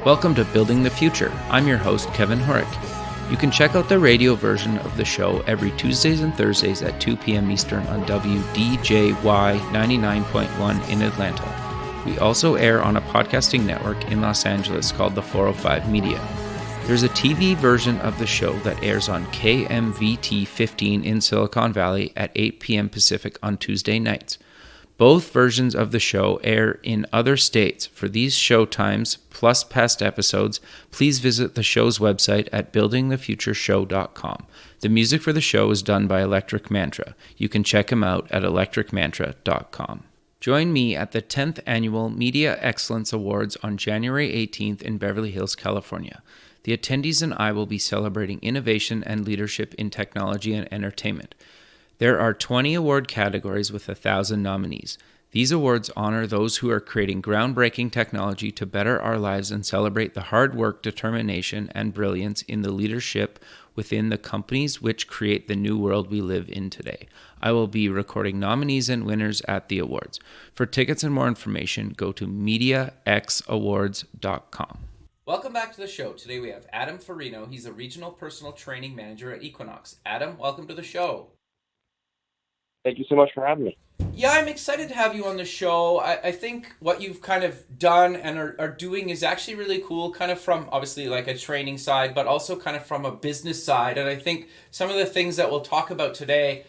Welcome to Building the Future. I'm your host, Kevin Horick. You can check out the radio version of the show every Tuesdays and Thursdays at 2 p.m. Eastern on WDJY 99.1 in Atlanta. We also air on a podcasting network in Los Angeles called the 405 Media. There's a TV version of the show that airs on KMVT 15 in Silicon Valley at 8 p.m. Pacific on Tuesday nights. Both versions of the show air in other states. For these show times, plus past episodes, please visit the show's website at buildingthefutureshow.com. The music for the show is done by Electric Mantra. You can check him out at electricmantra.com. Join me at the 10th Annual Media Excellence Awards on January 18th in Beverly Hills, California. The attendees and I will be celebrating innovation and leadership in technology and entertainment. There are 20 award categories with 1,000 nominees. These awards honor those who are creating groundbreaking technology to better our lives and celebrate the hard work, determination, and brilliance in the leadership within the companies which create the new world we live in today. I will be recording nominees and winners at the awards. For tickets and more information, go to MediaXAwards.com. Welcome back to the show. Today we have Adam Farino. He's a regional personal training manager at Equinox. Adam, welcome to the show. Thank you so much for having me. Yeah, I'm excited to have you on the show. I think what you've kind of done and are doing is actually really cool, kind of from obviously like a training side, but also kind of from a business side. And I think some of the things that we'll talk about today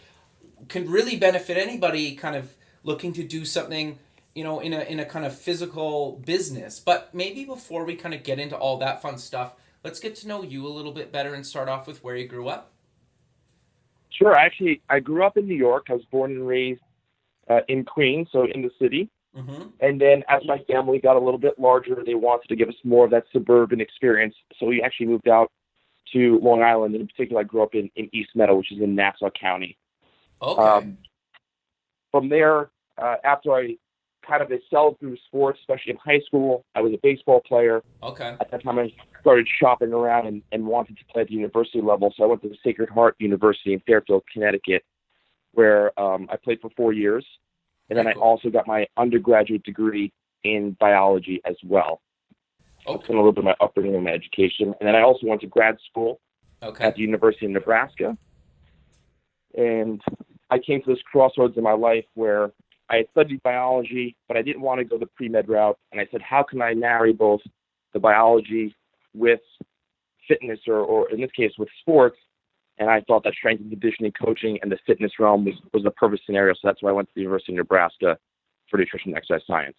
can really benefit anybody kind of looking to do something, you know, in a kind of physical business. But maybe before we kind of get into all that fun stuff, let's get to know you a little bit better and start off with where you grew up. Sure. Actually, I grew up in New York. I was born and raised in Queens, so in the city. Mm-hmm. And then as my family got a little bit larger, they wanted to give us more of that suburban experience. So we actually moved out to Long Island. In particular, I grew up in East Meadow, which is in Nassau County. Okay. From there, after I kind of excelled through sports, especially in high school, I was a baseball player. Okay. At that time, I started shopping around and wanted to play at the university level. So I went to the Sacred Heart University in Fairfield, Connecticut, where I played for 4 years. And then I also got my undergraduate degree in biology as well. Okay. That's been a little bit of my upbringing and my education. And then I also went to grad school at the University of Nebraska. And I came to this crossroads in my life where I had studied biology, but I didn't want to go the pre-med route. And I said, how can I marry both the biology with fitness or in this case with sports? And I thought that strength and conditioning coaching and the fitness realm was the perfect scenario. So that's why I went to the University of Nebraska for nutrition and exercise science.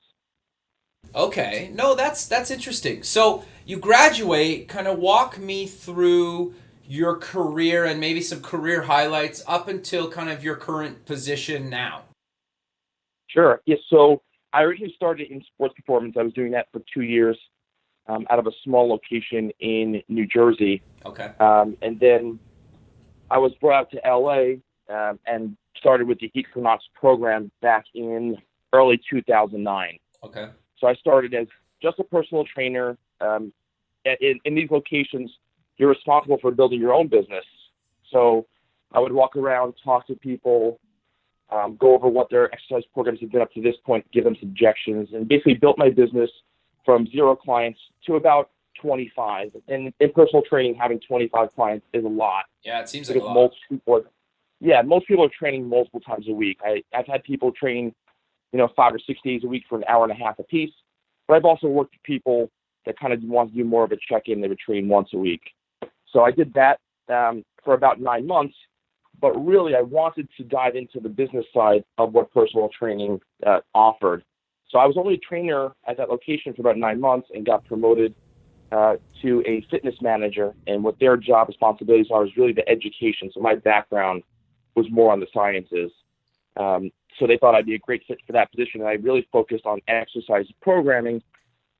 Okay. No, that's interesting. So you graduate, kind of walk me through your career and maybe some career highlights up until kind of your current position now. Sure. Yes. So I originally started in sports performance. I was doing that for 2 years out of a small location in New Jersey. Okay. And then I was brought out to LA and started with the Equinox program back in early 2009. Okay. So I started as just a personal trainer. In these locations, you're responsible for building your own business. So I would walk around, talk to people, go over what their exercise programs have been up to this point, give them suggestions, and basically built my business from 0 clients to about 25. And in personal training, having 25 clients is a lot. Yeah, it seems like a lot. Most people are training multiple times a week. I've had people train, 5 or 6 days a week for an hour and a half a piece. But I've also worked with people that kind of want to do more of a check-in. They would train once a week. So I did that for about 9 months. But really, I wanted to dive into the business side of what personal training offered. So I was only a trainer at that location for about 9 months and got promoted to a fitness manager. And what their job responsibilities are is really the education. So my background was more on the sciences. So they thought I'd be a great fit for that position. And I really focused on exercise programming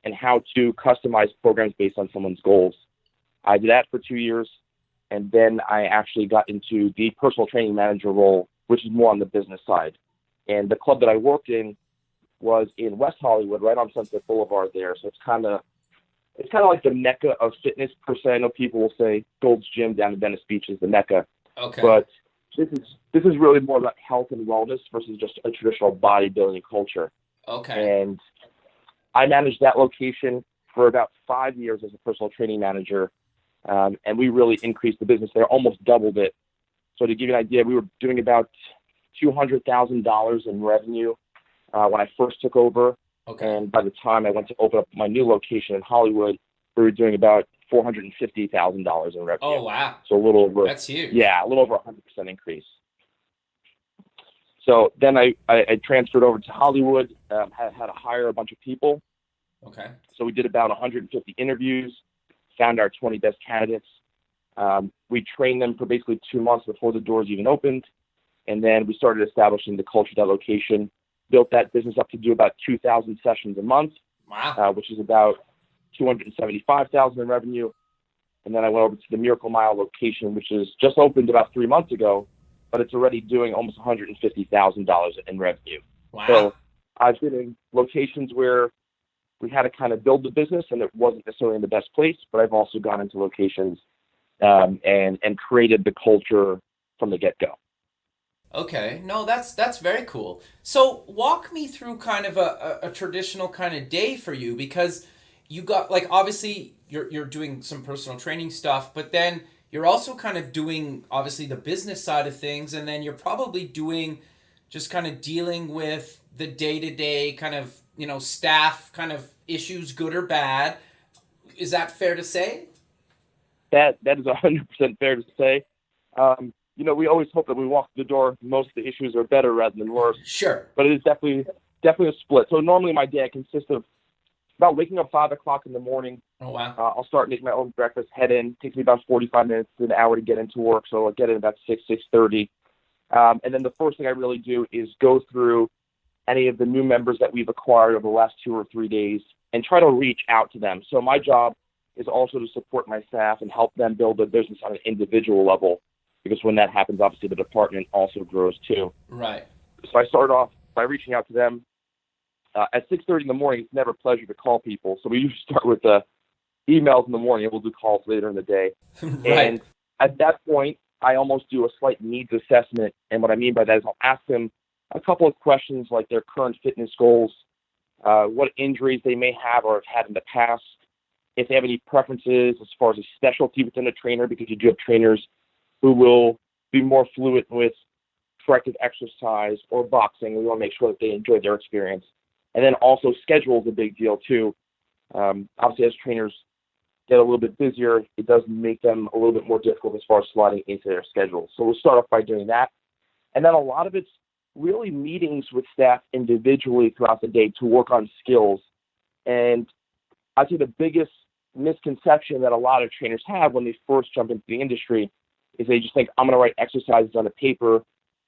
and how to customize programs based on someone's goals. I did that for 2 years. And then I actually got into the personal training manager role, which is more on the business side. And the club that I worked in was in West Hollywood, right on Sunset Boulevard there. So it's kind of like the mecca of fitness per se. I know people will say Gold's Gym down in Venice Beach is the mecca. Okay. But this is really more about health and wellness versus just a traditional bodybuilding culture. Okay. And I managed that location for about 5 years as a personal training manager, and we really increased the business there, almost doubled it. So to give you an idea, we were doing about $200,000 in revenue when I first took over. Okay. And by the time I went to open up my new location in Hollywood, we were doing about $450,000 in revenue. Oh, wow. So a little over. That's huge. Yeah, a little over 100% increase. So then I transferred over to Hollywood, had to hire a bunch of people. Okay. So we did about 150 interviews, found our 20 best candidates. We trained them for basically 2 months before the doors even opened. And then we started establishing the culture of that location, built that business up to do about 2,000 sessions a month, Wow. which is about $275,000 in revenue. And then I went over to the Miracle Mile location, which is just opened about 3 months ago, but it's already doing almost $150,000 in revenue. Wow. So I've been in locations where we had to kind of build the business and it wasn't necessarily in the best place, but I've also gone into locations and created the culture from the get-go. Okay, no, that's very cool. So walk me through kind of a traditional kind of day for you, because you got, like, obviously you're doing some personal training stuff, but then you're also kind of doing obviously the business side of things, and then you're probably doing just kind of dealing with the day-to-day kind of, staff kind of issues, good or bad. Is that fair to say? That is 100% fair to say. We always hope that when we walk through the door, most of the issues are better rather than worse. Sure. But it is definitely a split. So normally my day consists of about waking up 5 o'clock in the morning. Oh, wow. I'll start making my own breakfast, head in. Takes me about 45 minutes to an hour to get into work. So I'll get in about 6:30. And then the first thing I really do is go through any of the new members that we've acquired over the last 2 or 3 days and try to reach out to them. So my job is also to support my staff and help them build their business on an individual level, because when that happens, obviously the department also grows too. Right. So I start off by reaching out to them. At 6:30 in the morning, it's never a pleasure to call people. So we usually start with emails in the morning, and we'll do calls later in the day. Right. And at that point, I almost do a slight needs assessment. And what I mean by that is I'll ask them a couple of questions like their current fitness goals, what injuries they may have or have had in the past, if they have any preferences as far as a specialty within a trainer, because you do have trainers who will be more fluent with corrective exercise or boxing. We want to make sure that they enjoy their experience. And then also schedule is a big deal too. Obviously, as trainers get a little bit busier, it does make them a little bit more difficult as far as slotting into their schedule. So we'll start off by doing that. And then a lot of it's really meetings with staff individually throughout the day to work on skills. And I think the biggest misconception that a lot of trainers have when they first jump into the industry is they just think, I'm going to write exercises on a paper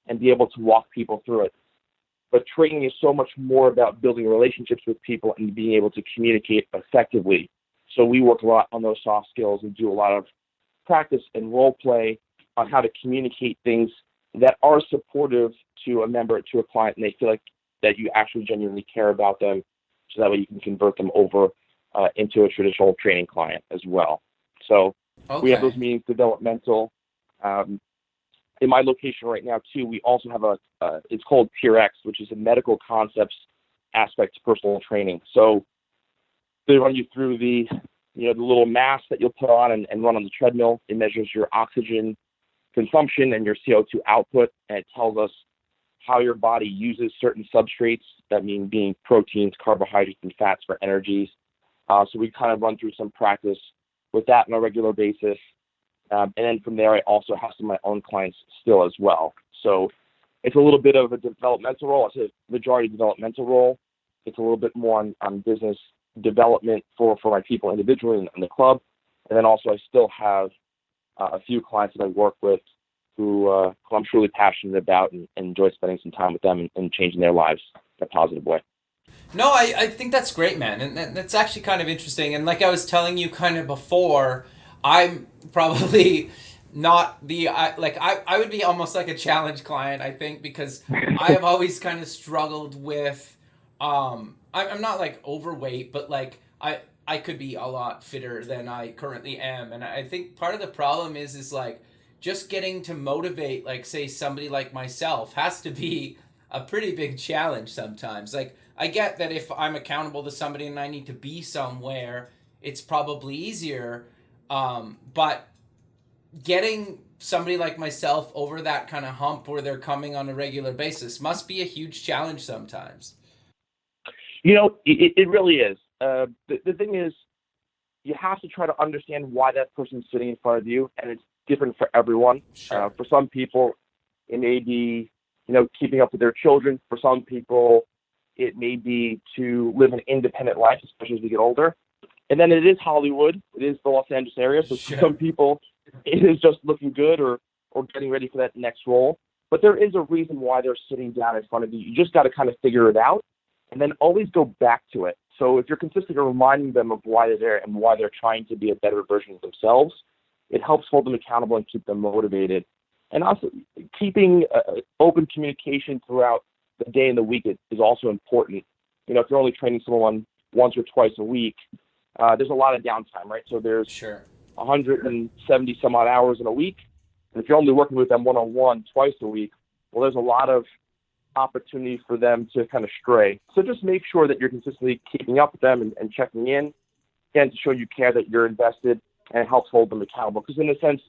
and be able to walk people through it. But training is so much more about building relationships with people and being able to communicate effectively. So we work a lot on those soft skills and do a lot of practice and role play on how to communicate things that are supportive to a member, to a client, and they feel like that you actually genuinely care about them, so that way you can convert them over into a traditional training client as well. So we have those meetings, developmental. In my location right now too, we also have it's called PureX, which is a medical concepts aspect to personal training. So they run you through the little mask that you'll put on and run on the treadmill. It measures your oxygen consumption and your CO2 output, and it tells us how your body uses certain substrates, that mean being proteins, carbohydrates, and fats for energies. So we kind of run through some practice with that on a regular basis. And then from there, I also have some of my own clients still as well. So it's a little bit of a developmental role. It's a majority developmental role. It's a little bit more on business development for my people individually in the club. And then also I still have a few clients that I work with who I'm truly passionate about and enjoy spending some time with them and changing their lives in a positive way. No, I think that's great, man. And that's actually kind of interesting. And like I was telling you kind of before, I'm probably not I would be almost like a challenge client, I think, because I have always kind of struggled with, I'm not like overweight, but like I could be a lot fitter than I currently am. And I think part of the problem is like just getting to motivate, like say somebody like myself has to be a pretty big challenge sometimes. Like I get that if I'm accountable to somebody and I need to be somewhere, it's probably easier. But getting somebody like myself over that kind of hump where they're coming on a regular basis must be a huge challenge sometimes. It really is. The thing is, you have to try to understand why that person's sitting in front of you, and it's different for everyone. Sure. For some people, it may be, keeping up with their children. For some people, it may be to live an independent life, especially as we get older. And then it is Hollywood. It is the Los Angeles area. So Sure. for some people, it is just looking good or getting ready for that next role. But there is a reason why they're sitting down in front of you. You just got to kind of figure it out and then always go back to it. So if you're consistently reminding them of why they're there and why they're trying to be a better version of themselves, it helps hold them accountable and keep them motivated. And also keeping open communication throughout the day and the week is also important. If you're only training someone once or twice a week, there's a lot of downtime, right? So there's Sure. 170 some odd hours in a week. And if you're only working with them one-on-one twice a week, well, there's a lot of opportunity for them to kind of stray. So just make sure that you're consistently keeping up with them and checking in, again, to show you care, that you're invested, and it helps hold them accountable. Because in a sense,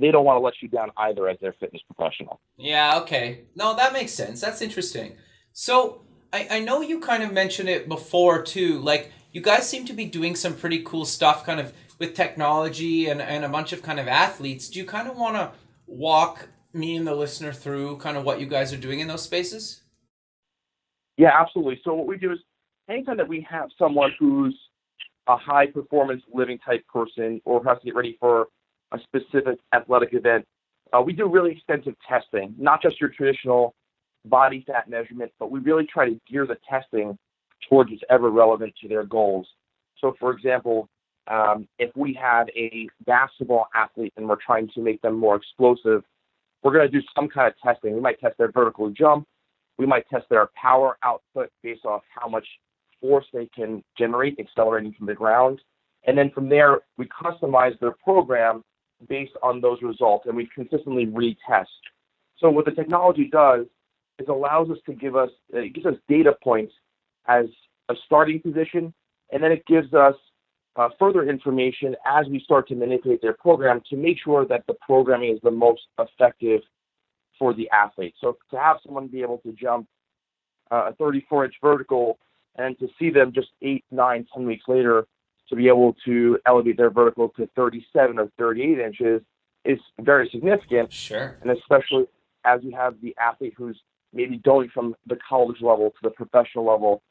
they don't want to let you down either as their fitness professional. Yeah, okay. No, that makes sense. That's interesting. So I know you kind of mentioned it before too. Like, you guys seem to be doing some pretty cool stuff kind of with technology and a bunch of kind of athletes. Do you kind of want to walk me and the listener through kind of what you guys are doing in those spaces? Yeah, absolutely. So what we do is anytime that we have someone who's a high performance living type person or has to get ready for a specific athletic event, we do really extensive testing, not just your traditional body fat measurement, but we really try to gear the testing towards what's ever relevant to their goals. So for example, if we have a basketball athlete and we're trying to make them more explosive, we're going to do some kind of testing. We might test their vertical jump. We might test their power output based off how much force they can generate accelerating from the ground. And then from there, we customize their program based on those results, and we consistently retest. So what the technology does is allows us to it gives us data points as a starting position, and then it gives us further information as we start to manipulate their program to make sure that the programming is the most effective for the athlete. So to have someone be able to jump a 34-inch vertical and to see them just 8, 9, 10 weeks later to be able to elevate their vertical to 37 or 38 inches is very significant. Sure. And especially as you have the athlete who's maybe going from the college level to the professional level,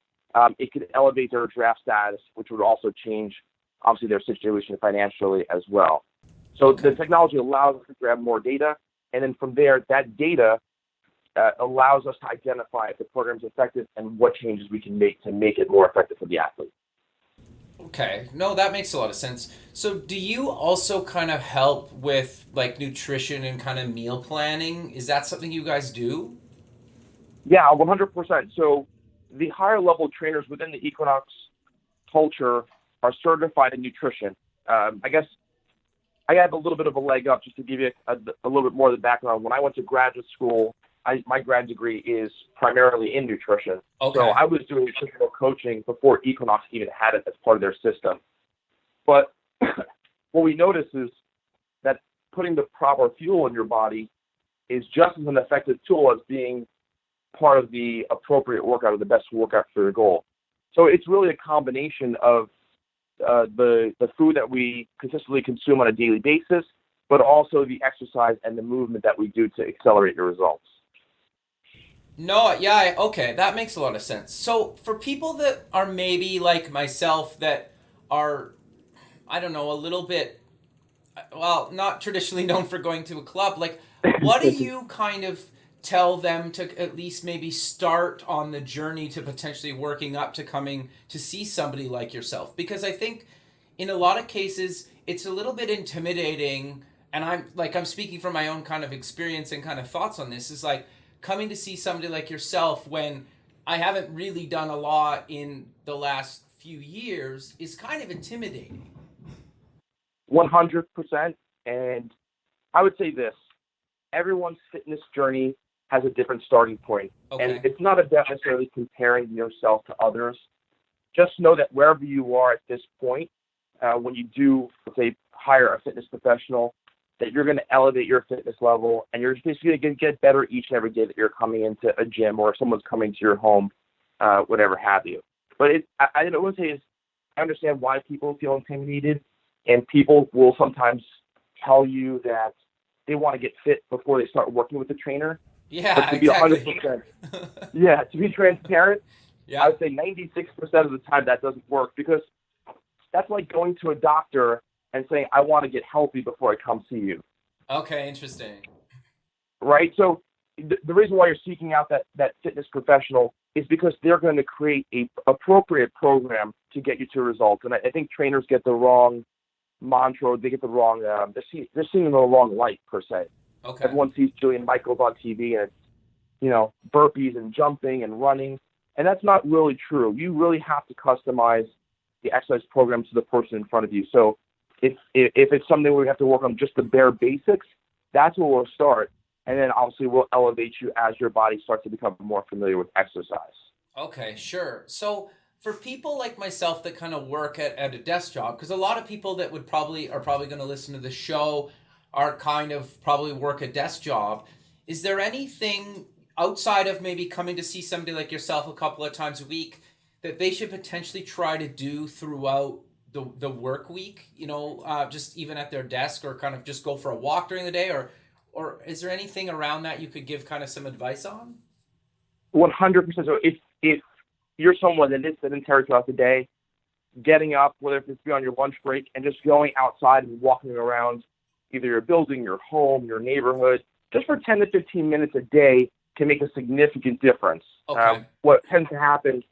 it could elevate their draft status, which would also change, obviously, their situation financially as well. So The technology allows us to grab more data, and then from there, that data allows us to identify if the program is effective and what changes we can make to make it more effective for the athlete. Okay. No, that makes a lot of sense. So do you also kind of help with like nutrition and kind of meal planning? Is that something you guys do? Yeah, 100%. So the higher level trainers within the Equinox culture are certified in nutrition. I guess I have a little bit of a leg up just to give you a little bit more of the background. When I went to graduate school, my grad degree is primarily in nutrition. Okay. So I was doing nutritional coaching before Equinox even had it as part of their system. But what we noticed is that putting the proper fuel in your body is just as an effective tool as being part of the appropriate workout or the best workout for your goal. So it's really a combination of the food that we consistently consume on a daily basis, but also the exercise and the movement that we do to accelerate your results. No, yeah, okay, that makes a lot of sense. So for people that are maybe like myself that are, I don't know, a little bit, well, not traditionally known for going to a club, like what do you kind of tell them to at least maybe start on the journey to potentially working up to coming to see somebody like yourself? Because I think in a lot of cases it's a little bit intimidating, and I'm speaking from my own kind of experience and kind of thoughts on this, is like coming to see somebody like yourself when I haven't really done a lot in the last few years is kind of intimidating. 100%. And I would say this, everyone's fitness journey has a different starting point. Okay. And it's not about necessarily comparing yourself to others. Just know that wherever you are at this point, when you do, let's say, hire a fitness professional, that you're going to elevate your fitness level, and you're basically going to get better each and every day that you're coming into a gym or if someone's coming to your home, whatever have you. But I would say is I understand why people feel intimidated, and people will sometimes tell you that they want to get fit before they start working with the trainer. Yeah, But to be exactly. 100%, yeah, to be transparent, Yeah. I would say 96% of the time that doesn't work, because that's like going to a doctor and saying, I want to get healthy before I come see you, Okay, interesting. right? So the reason why you're seeking out that fitness professional is because they're going to create a appropriate program to get you to results. And I think trainers get the wrong mantra, they get the wrong, they're seeing in the wrong light, per se. Okay. Everyone sees Jillian Michaels on TV, and it's, burpees and jumping and running. And that's not really true. You really have to customize the exercise program to the person in front of you. So if it's something where we have to work on just the bare basics, that's where we'll start. And then obviously we'll elevate you as your body starts to become more familiar with exercise. Okay, sure. So for people like myself that kind of work at a desk job, because a lot of people that are probably going to listen to the show are kind of probably work a desk job. Is there anything outside of maybe coming to see somebody like yourself a couple of times a week that they should potentially try to do throughout the work week, just even at their desk, or kind of just go for a walk during the day, or is there anything around that you could give kind of some advice on? 100%. So if you're someone that is sedentary throughout the day, getting up, whether it's on your lunch break, and just going outside and walking around either your building, your home, your neighborhood, just for 10 to 15 minutes a day can make a significant difference. Okay. What tends to happen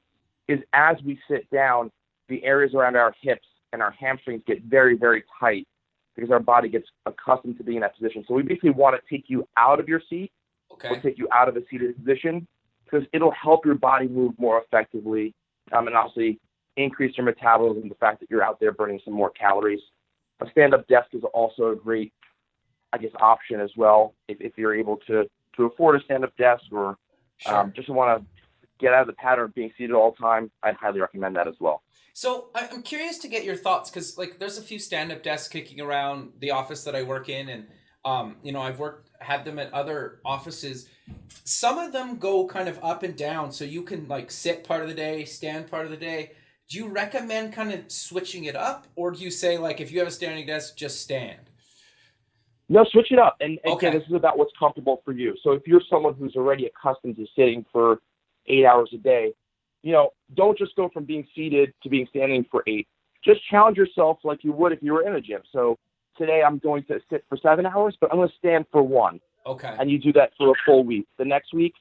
is as we sit down, the areas around our hips and our hamstrings get very, very tight because our body gets accustomed to being in that position. So we basically want to take you out of your seat or Okay. take you out of a seated position, because it'll help your body move more effectively, and obviously increase your metabolism, the fact that you're out there burning some more calories. A stand-up desk is also a great, option as well if you're able to afford a stand-up desk, or Sure. just want to get out of the pattern of being seated all the time. I'd highly recommend that as well. So I'm curious to get your thoughts, because like there's a few stand-up desks kicking around the office that I work in, and I've had them at other offices. Some of them go kind of up and down, so you can like sit part of the day, stand part of the day. Do you recommend kind of switching it up, or do you say like if you have a standing desk, just stand? No, switch it up. And Okay. again, this is about what's comfortable for you. So if you're someone who's already accustomed to sitting for 8 hours a day, don't just go from being seated to being standing for 8. Just challenge yourself like you would if you were in a gym. So today I'm going to sit for 7 hours, but I'm going to stand for 1. Okay. And you do that for a full week. The next week,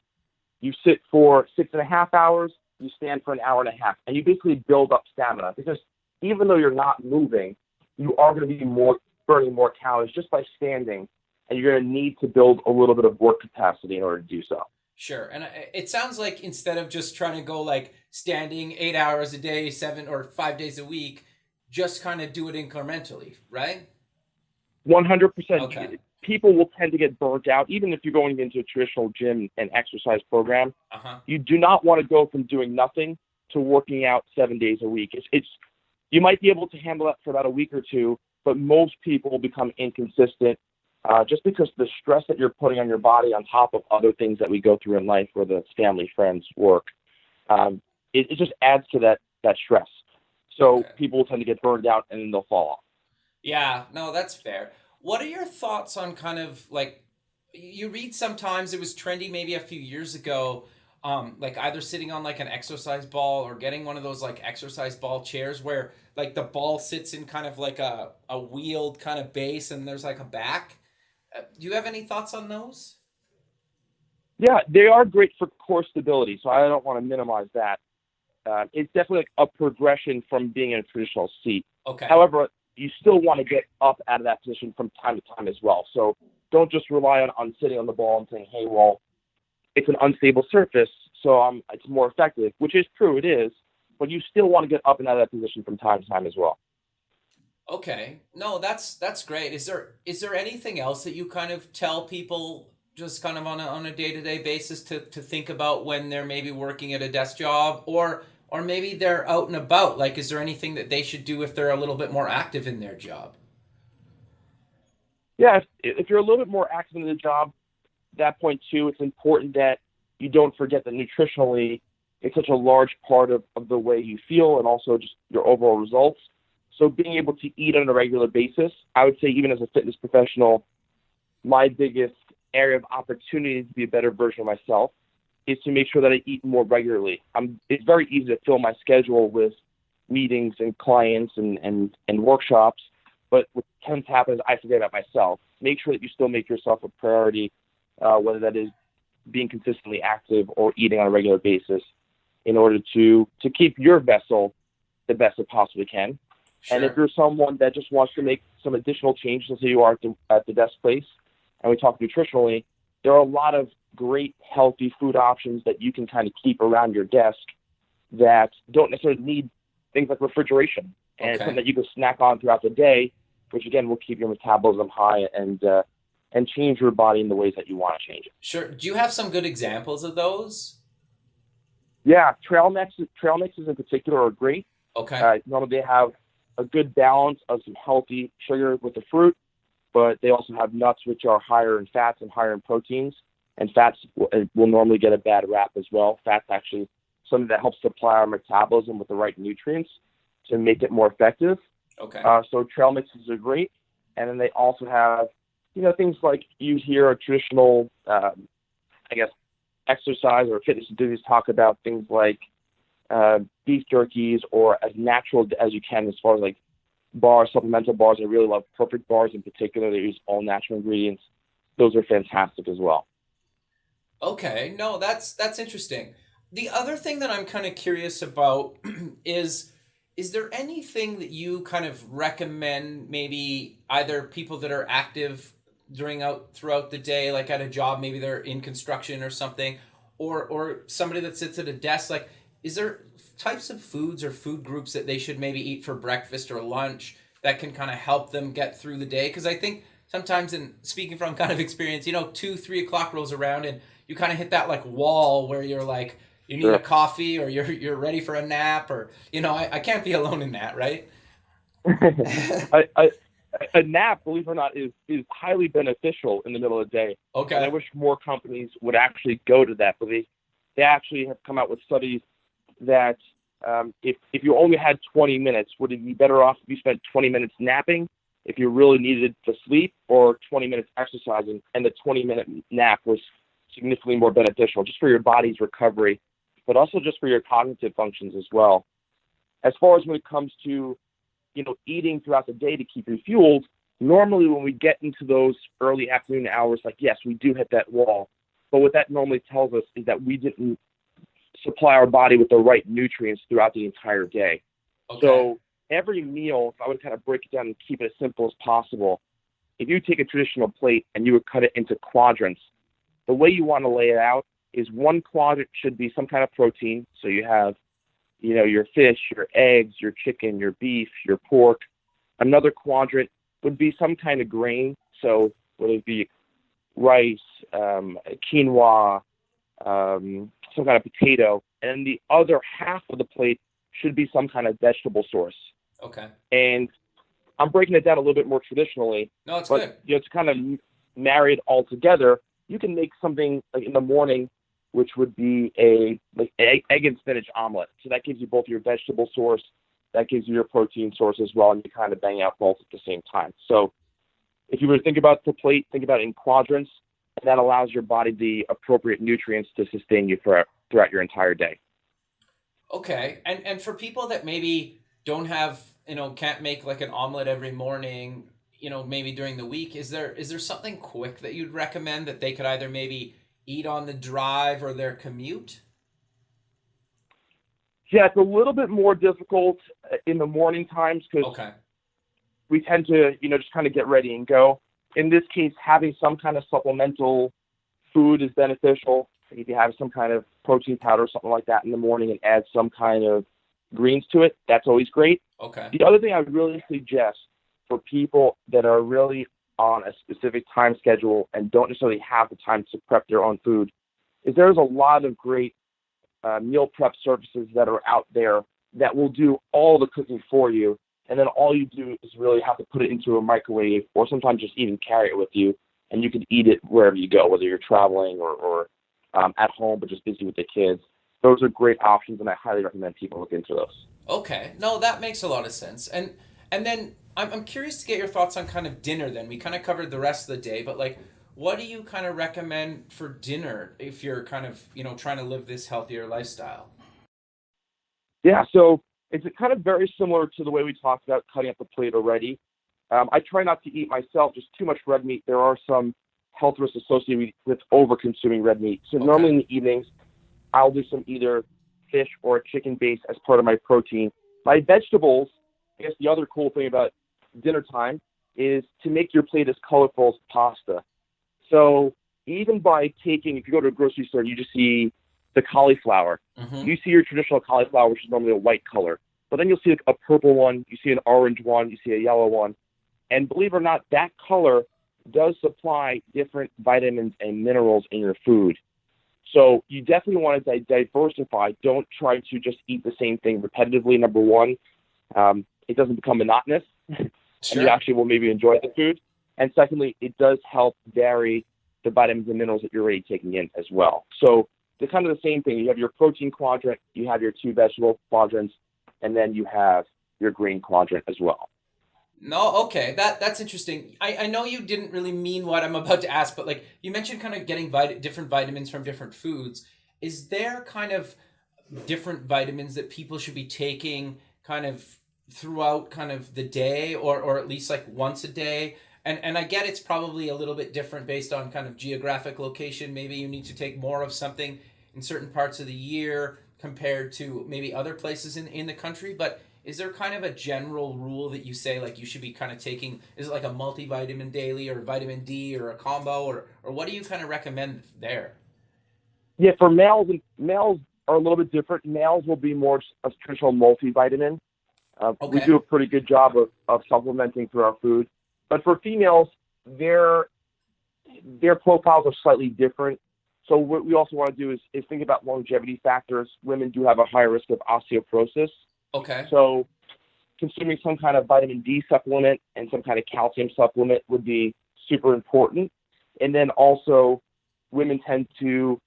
you sit for 6.5 hours, you stand for an hour and a half, and you basically build up stamina, because even though you're not moving, you are going to be burning more calories just by standing, and you're going to need to build a little bit of work capacity in order to do so. Sure. And it sounds like instead of just trying to go like standing 8 hours a day, 7 or 5 days a week, just kind of do it incrementally, right? 100%. Okay. People will tend to get burnt out, even if you're going into a traditional gym and exercise program. Uh-huh. You do not want to go from doing nothing to working out 7 days a week. It's you might be able to handle that for about a week or two, but most people will become inconsistent, just because the stress that you're putting on your body on top of other things that we go through in life, whether it's family, friends, work, it just adds to that stress. So Okay. people will tend to get burned out, and then they'll fall off. Yeah, no, that's fair. What are your thoughts on kind of like you read sometimes it was trendy maybe a few years ago, like either sitting on like an exercise ball or getting one of those like exercise ball chairs where like the ball sits in kind of like a wheeled kind of base and there's like a back. Do you have any thoughts on those? Yeah, they are great for core stability, so I don't want to minimize that. It's definitely like a progression from being in a traditional seat. Okay. However, you still want to get up out of that position from time to time as well. So don't just rely on sitting on the ball and saying, hey, well, it's an unstable surface, so it's more effective, which is true, it is, but you still want to get up and out of that position from time to time as well. Okay. No, that's great. Is there anything else that you kind of tell people just kind of on a day-to-day basis to think about when they're maybe working at a desk job, or maybe they're out and about? Like, is there anything that they should do if they're a little bit more active in their job? Yeah, if you're a little bit more active in the job, at that point too, it's important that you don't forget that nutritionally, it's such a large part of the way you feel and also just your overall results. So being able to eat on a regular basis, I would say even as a fitness professional, my biggest area of opportunity to be a better version of myself is to make sure that I eat more regularly. It's very easy to fill my schedule with meetings and clients and workshops, but what tends to happen is I forget about myself. Make sure that you still make yourself a priority, whether that is being consistently active or eating on a regular basis, in order to keep your vessel the best it possibly can. Sure. And if you're someone that just wants to make some additional changes, let's say you are at the desk place, and we talk nutritionally, there are a lot of great healthy food options that you can kind of keep around your desk that don't necessarily need things like refrigeration. And it's something that you can snack on throughout the day, which again will keep your metabolism high and change your body in the ways that you want to change it. Sure. Do you have some good examples of those? Yeah, trail mixes in particular are great. Okay. Normally they have a good balance of some healthy sugar with the fruit, but they also have nuts, which are higher in fats and higher in proteins. And fats will normally get a bad rap as well. Fats actually something that helps supply our metabolism with the right nutrients to make it more effective. Okay. So trail mixes are great. And then they also have, things like you hear a traditional, exercise or fitness enthusiasts talk about things like beef jerkies, or as natural as you can as far as like bars, supplemental bars. I really love Perfect bars in particular. They use all natural ingredients. Those are fantastic as well. Okay, no, that's interesting. The other thing that I'm kind of curious about is there anything that you kind of recommend, maybe either people that are active throughout the day, like at a job, maybe they're in construction or something, or somebody that sits at a desk, like, is there types of foods or food groups that they should maybe eat for breakfast or lunch that can kind of help them get through the day? Because I think sometimes, in speaking from kind of experience, 2-3 o'clock rolls around and you kind of hit that like wall where you're like, you need a coffee, or you're ready for a nap, or I can't be alone in that, right? A nap, believe it or not, is highly beneficial in the middle of the day. Okay. And I wish more companies would actually go to that, but they actually have come out with studies that if you only had 20 minutes, would it be better off if you spent 20 minutes napping if you really needed to sleep, or 20 minutes exercising? And the 20-minute nap was significantly more beneficial just for your body's recovery, but also just for your cognitive functions as well. As far as when it comes to eating throughout the day to keep you fueled, normally when we get into those early afternoon hours, like, yes, we do hit that wall. But what that normally tells us is that we didn't supply our body with the right nutrients throughout the entire day. Okay. So every meal, if I would kind of break it down and keep it as simple as possible, if you take a traditional plate and you would cut it into quadrants, the way you want to lay it out is one quadrant should be some kind of protein. So you have your fish, your eggs, your chicken, your beef, your pork. Another quadrant would be some kind of grain. So whether it be rice, quinoa, some kind of potato. And then the other half of the plate should be some kind of vegetable source. Okay. And I'm breaking it down a little bit more traditionally. No, it's good. To kind of marry it all together, you can make something like in the morning, which would be a egg and spinach omelet. So that gives you both your vegetable source, that gives you your protein source as well, and you kind of bang out both at the same time. So if you were to think about the plate, think about it in quadrants, and that allows your body the appropriate nutrients to sustain you throughout your entire day. Okay. And for people that maybe don't have, can't make like an omelet every morning, maybe during the week, is there something quick that you'd recommend that they could either maybe eat on the drive or their commute? Yeah, it's a little bit more difficult in the morning times because we tend to, just kind of get ready and go. In this case, having some kind of supplemental food is beneficial. If you have some kind of protein powder or something like that in the morning and add some kind of greens to it, that's always great. Okay. The other thing I would really suggest for people that are really on a specific time schedule and don't necessarily have the time to prep their own food, is there's a lot of great meal prep services that are out there that will do all the cooking for you. And then all you do is really have to put it into a microwave, or sometimes just even carry it with you, and you can eat it wherever you go, whether you're traveling or at home but just busy with the kids. Those are great options, and I highly recommend people look into those. Okay, no, that makes a lot of sense. And then I'm curious to get your thoughts on kind of dinner. Then we kind of covered the rest of the day, but like, what do you kind of recommend for dinner if you're kind of trying to live this healthier lifestyle? Yeah, so it's kind of very similar to the way we talked about cutting up the plate already. I try not to eat myself just too much red meat. There are some health risks associated with over-consuming red meat. So Okay. normally in the evenings, I'll do some either fish or chicken base as part of my protein. My vegetables, I guess the other cool thing about dinner time is to make your plate as colorful as pasta. So even by taking, if you go to a grocery store, you just see the cauliflower. Mm-hmm. You see your traditional cauliflower, which is normally a white color. But then you'll see a purple one, you see an orange one, you see a yellow one. And believe it or not, that color does supply different vitamins and minerals in your food. So you definitely want to diversify. Don't try to just eat the same thing repetitively, number one. It doesn't become monotonous, and you actually will maybe enjoy the food. And secondly, it does help vary the vitamins and minerals that you're already taking in as well. So it's kind of the same thing. You have your protein quadrant, you have your two vegetable quadrants, and then you have your green quadrant as well. No, okay, that's interesting. I know you didn't really mean what I'm about to ask, but like you mentioned kind of getting different vitamins from different foods. Is there kind of different vitamins that people should be taking kind of throughout kind of the day, or at least like once a day? And I get it's probably a little bit different based on kind of geographic location. Maybe you need to take more of something in certain parts of the year compared to maybe other places in the country, but is there kind of a general rule that you say like you should be kind of taking? Is it like a multivitamin daily or vitamin D or a combo, or what do you kind of recommend there? Yeah, for males, males are a little bit different. Males will be more a traditional multivitamin. We Okay. do a pretty good job of supplementing through our food. But for females, their profiles are slightly different. So what we also want to do is think about longevity factors. Women do have a higher risk of osteoporosis. Okay. So consuming some kind of vitamin D supplement and some kind of calcium supplement would be super important. And then also women tend to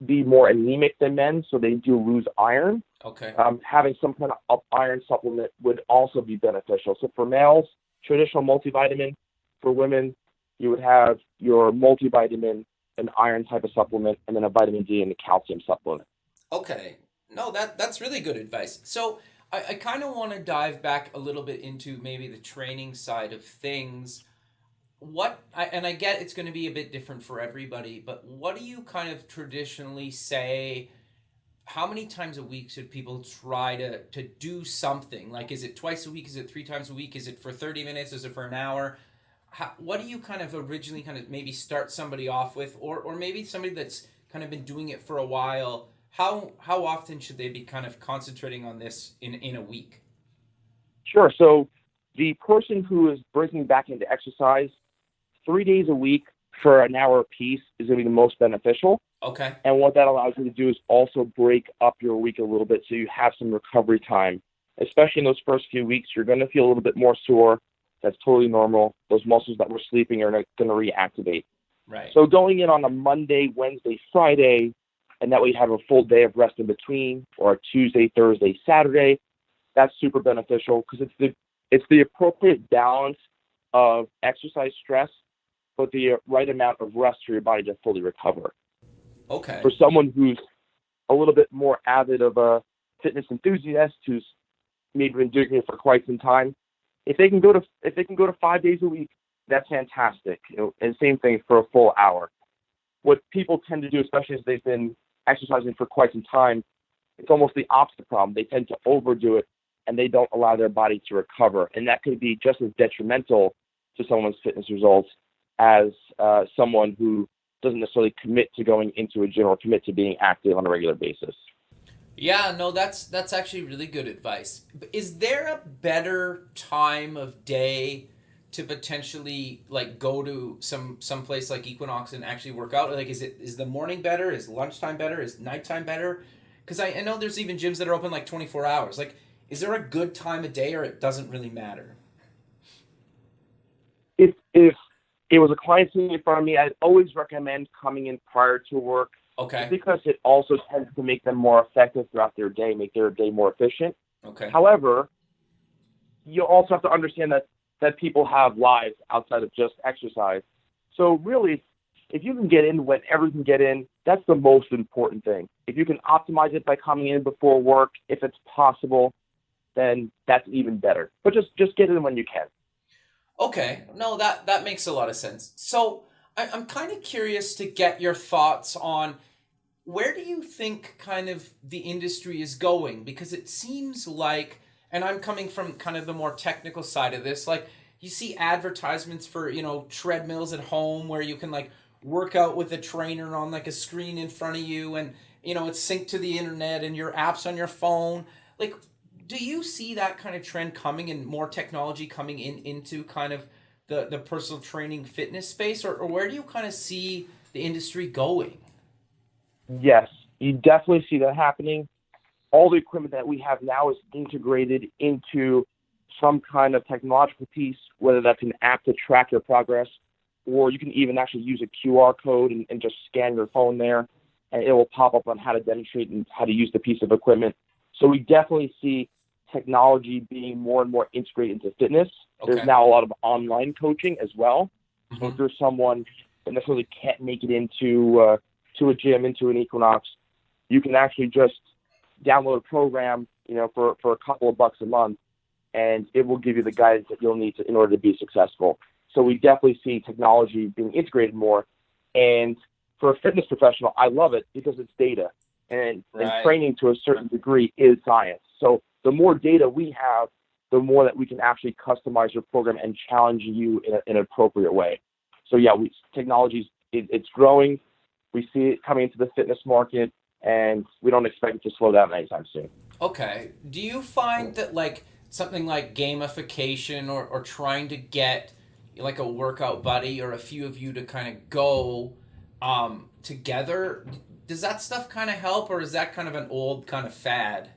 be more anemic than men, so they do lose iron. Okay. Having some kind of iron supplement would also be beneficial. So for males, traditional multivitamin. For women, you would have your multivitamin, an iron type of supplement, and then a vitamin D and a calcium supplement. Okay. No, that's really good advice. So I kind of want to dive back a little bit into maybe the training side of things. And I get it's going to be a bit different for everybody, but what do you kind of traditionally say? How many times a week should people try to do something? Like, is it twice a week? Is it 3 times a week? Is it for 30 minutes? Is it for an hour? What do you kind of originally kind of maybe start somebody off with, or maybe somebody that's kind of been doing it for a while? How often should they be kind of concentrating on this in a week? Sure. So the person who is breaking back into exercise 3 days a week for an hour apiece is going to be the most beneficial. Okay. And what that allows you to do is also break up your week a little bit so you have some recovery time. Especially in those first few weeks, you're going to feel a little bit more sore. That's totally normal. Those muscles that were sleeping are going to reactivate. Right. So going in on a Monday, Wednesday, Friday, and that way you have a full day of rest in between, or a Tuesday, Thursday, Saturday, that's super beneficial because it's the appropriate balance of exercise stress, but the right amount of rest for your body to fully recover. Okay. For someone who's a little bit more avid of a fitness enthusiast who's maybe been doing it for quite some time, if they can go to 5 days a week, that's fantastic. And same thing for a full hour. What people tend to do, especially as they've been exercising for quite some time, it's almost the opposite problem. They tend to overdo it, and they don't allow their body to recover. And that could be just as detrimental to someone's fitness results as someone who doesn't necessarily commit to going into a gym or commit to being active on a regular basis. Yeah, no, that's actually really good advice. Is there a better time of day to potentially like go to some place like Equinox and actually work out? Like, is the morning better? Is lunchtime better? Is nighttime better? Because I know there's even gyms that are open like 24 hours. Like, is there a good time of day, or it doesn't really matter? If it was a client sitting in front of me, I'd always recommend coming in prior to work. Okay. Because it also tends to make them more effective throughout their day, make their day more efficient. Okay. However, you also have to understand that people have lives outside of just exercise. So really, if you can get in whenever you can get in, that's the most important thing. If you can optimize it by coming in before work, if it's possible, then that's even better. But just get in when you can. Okay, no, that makes a lot of sense. So I'm kind of curious to get your thoughts on where do you think kind of the industry is going? Because it seems like, and I'm coming from kind of the more technical side of this, like you see advertisements for, treadmills at home where you can like work out with a trainer on like a screen in front of you, and, it's synced to the internet and your apps on your phone. Like, do you see that kind of trend coming and more technology coming into kind of the personal training fitness space, or where do you kind of see the industry going? Yes, you definitely see that happening. All the equipment that we have now is integrated into some kind of technological piece, whether that's an app to track your progress, or you can even actually use a QR code and just scan your phone there, and it will pop up on how to demonstrate and how to use the piece of equipment. So we definitely see technology being more and more integrated into fitness. Okay. There's now a lot of online coaching as well. Mm-hmm. So if there's someone that necessarily can't make it into to a gym, into an Equinox, you can actually just download a program, for a couple of bucks a month, and it will give you the guidance that you'll need in order to be successful. So we definitely see technology being integrated more. And for a fitness professional, I love it because it's data, and training to a certain degree is science. So the more data we have, the more that we can actually customize your program and challenge you in an appropriate way. So yeah, technology, it's growing. We see it coming into the fitness market, and we don't expect it to slow down anytime soon. Okay. Do you find that like something like gamification or trying to get like a workout buddy or a few of you to kind of go together, does that stuff kind of help, or is that kind of an old kind of fad?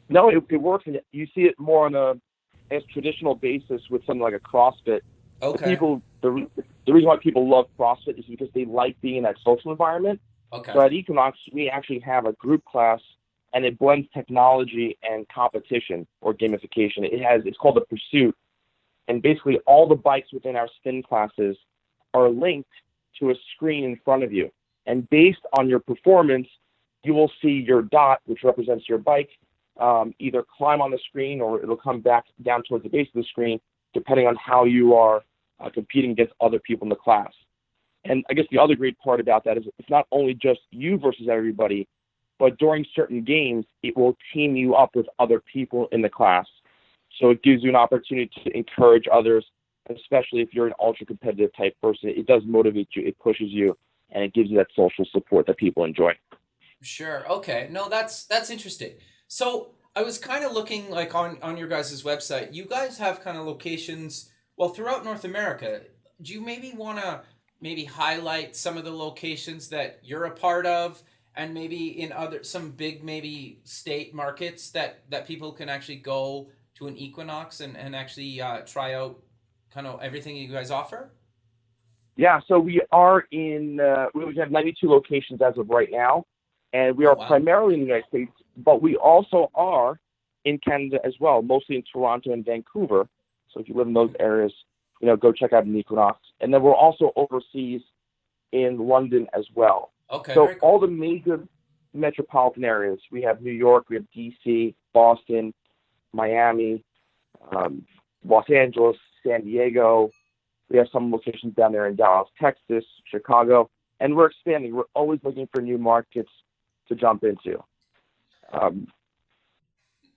No, it works. And you see it more on a traditional basis with something like a CrossFit. Okay. The reason why people love CrossFit is because they like being in that social environment. Okay. So at Equinox, we actually have a group class, and it blends technology and competition or gamification. It's called the Pursuit, and basically all the bikes within our spin classes are linked to a screen in front of you. And based on your performance, you will see your dot, which represents your bike, either climb on the screen or it'll come back down towards the base of the screen, depending on how you are competing against other people in the class. And I guess the other great part about that is it's not only just you versus everybody, but during certain games, it will team you up with other people in the class. So it gives you an opportunity to encourage others, especially if you're an ultra competitive type person. It does motivate you, it pushes you, and it gives you that social support that people enjoy. Sure. Okay. No, that's interesting. So I was kind of looking like on your guys' website. You guys have kind of locations, well, throughout North America. Do you maybe want to highlight some of the locations that you're a part of, and maybe in some big maybe state markets that people can actually go to an Equinox and actually try out kind of everything you guys offer? Yeah, so we are we have 92 locations as of right now, and we are primarily in the United States, but we also are in Canada as well, mostly in Toronto and Vancouver. So if you live in those areas, go check out an Equinox. And then we're also overseas in London as well. Okay. So very cool. all the major metropolitan areas, we have New York, we have DC, Boston, Miami, Los Angeles, San Diego. We have some locations down there in Dallas, Texas, Chicago, and we're expanding. We're always looking for new markets to jump into.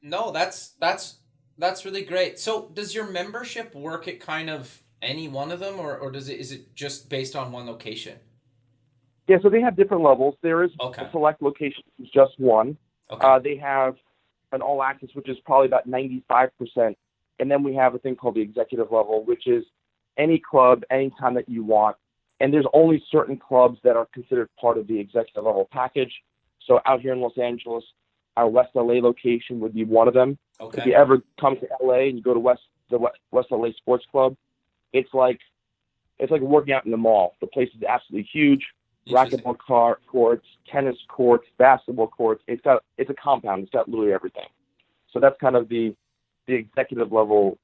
No, that's really great. So does your membership work at kind of any one of them, or is it just based on one location? Yeah, so they have different levels. There is Okay. a select location, which is just one. Okay. They have an all access, which is probably about 95% And then we have a thing called the executive level, which is any club, anytime that you want. And there's only certain clubs that are considered part of the executive level package. So out here in Los Angeles, our West LA location would be one of them. Okay. If you ever come to LA and you go to the West LA Sports Club, it's like working out in the mall. The place is absolutely huge. Racquetball courts, tennis courts, basketball courts. It's a compound. It's got literally everything. So that's kind of the executive level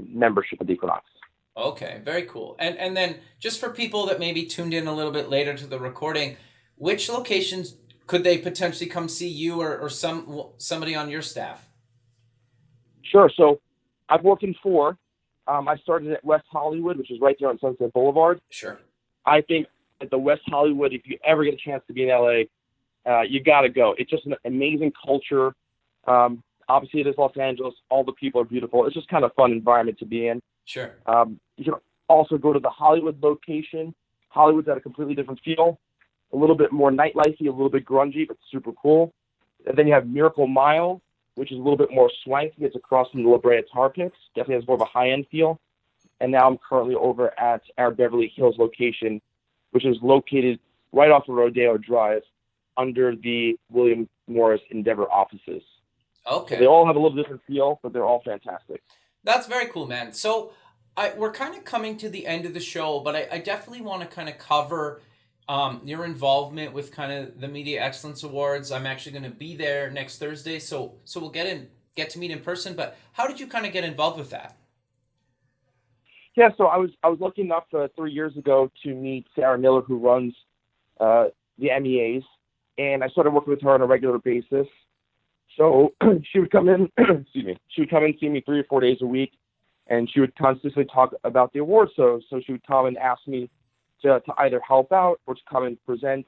membership at Equinox. Okay, very cool. And then just for people that maybe tuned in a little bit later to the recording, which locations could they potentially come see you or somebody on your staff? Sure. So I've worked in 4. I started at West Hollywood, which is right there on Sunset Boulevard. Sure. I think at the West Hollywood, if you ever get a chance to be in LA, you got to go. It's just an amazing culture. Obviously, it is Los Angeles. All the people are beautiful. It's just kind of a fun environment to be in. Sure. You can also go to the Hollywood location. Hollywood's at a completely different feel, a little bit more nightlifey, a little bit grungy, but super cool. And then you have Miracle Mile, which is a little bit more swanky. It's across from the La Brea Tar Pits. Definitely has more of a high-end feel. And now I'm currently over at our Beverly Hills location, which is located right off of Rodeo Drive under the William Morris Endeavor offices. Okay. So they all have a little different feel, but they're all fantastic. That's very cool, man. So we're kind of coming to the end of the show, but I definitely want to kind of cover your involvement with kind of the Media Excellence Awards. I'm actually going to be there next Thursday, so we'll get to meet in person. But how did you kind of get involved with that? Yeah, so I was lucky enough 3 years ago to meet Sarah Miller, who runs the MEAs, and I started working with her on a regular basis. So she would come in, she would come in, see me 3 or 4 days a week, and she would constantly talk about the awards. So she would come and ask me to either help out or to come and present.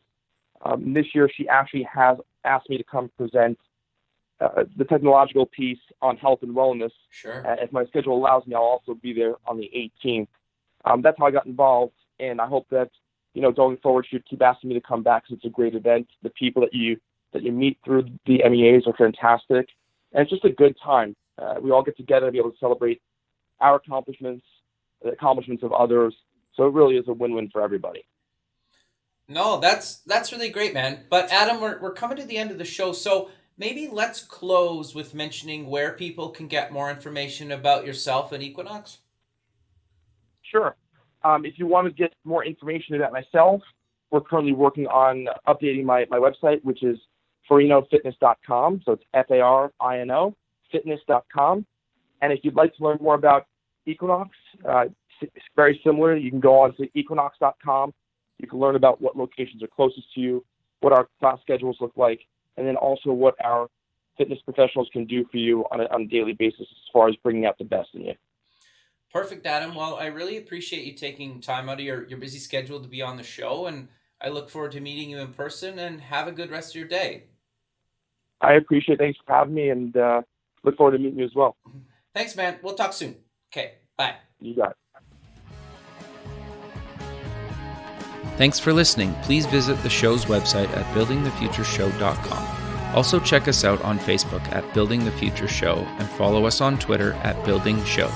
This year, she actually has asked me to come present the technological piece on health and wellness. Sure. If my schedule allows me, I'll also be there on the 18th. That's how I got involved, and I hope that, going forward, she'd keep asking me to come back because it's a great event. The people that you meet through the MEAs are fantastic, and it's just a good time. We all get together to be able to celebrate our accomplishments, the accomplishments of others. So it really is a win-win for everybody. No, that's really great, man. But Adam, we're coming to the end of the show, so maybe let's close with mentioning where people can get more information about yourself and Equinox. Sure. If you want to get more information about myself, we're currently working on updating my website, which is farinofitness.com. So it's Farino, fitness.com. And if you'd like to learn more about Equinox, it's very similar. You can go on to equinox.com. You can learn about what locations are closest to you, what our class schedules look like, and then also what our fitness professionals can do for you on a daily basis as far as bringing out the best in you. Perfect, Adam. Well, I really appreciate you taking time out of your busy schedule to be on the show, and I look forward to meeting you in person, and have a good rest of your day. I appreciate it. Thanks for having me, and look forward to meeting you as well. Thanks, man. We'll talk soon. Okay, bye. You got it. Thanks for listening. Please visit the show's website at buildingthefutureshow.com. Also check us out on Facebook at Building the Future Show and follow us on Twitter at Building Show.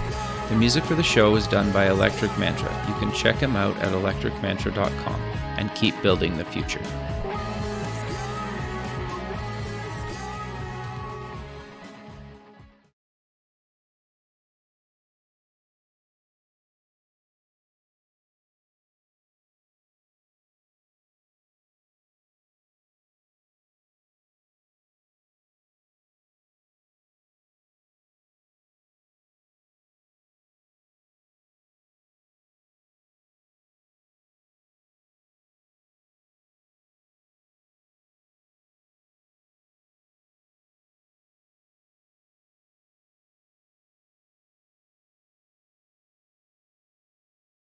The music for the show is done by Electric Mantra. You can check him out at electricmantra.com and keep building the future.